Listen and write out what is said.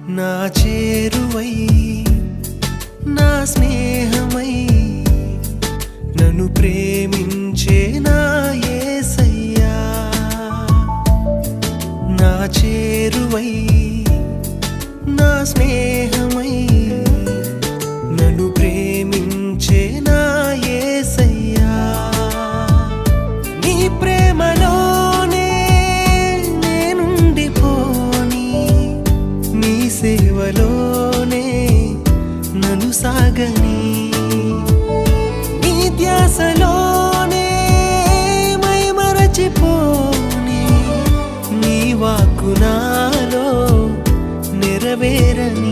నా చేరువై నా స్నేహమై నన్ను ప్రేమించే నా యేసయ్యా నా చేరువై నా స్నేహమై నన్ను ప్రేమించే నా యేసయ్యా నీ ప్రేమలోనే నేనుండిపోని నీ సేవలోనే నన్ను సాగని నీ ధ్యాసలోనే మైమరచిపోని నీ వాక్కు నాలో నెరవేరని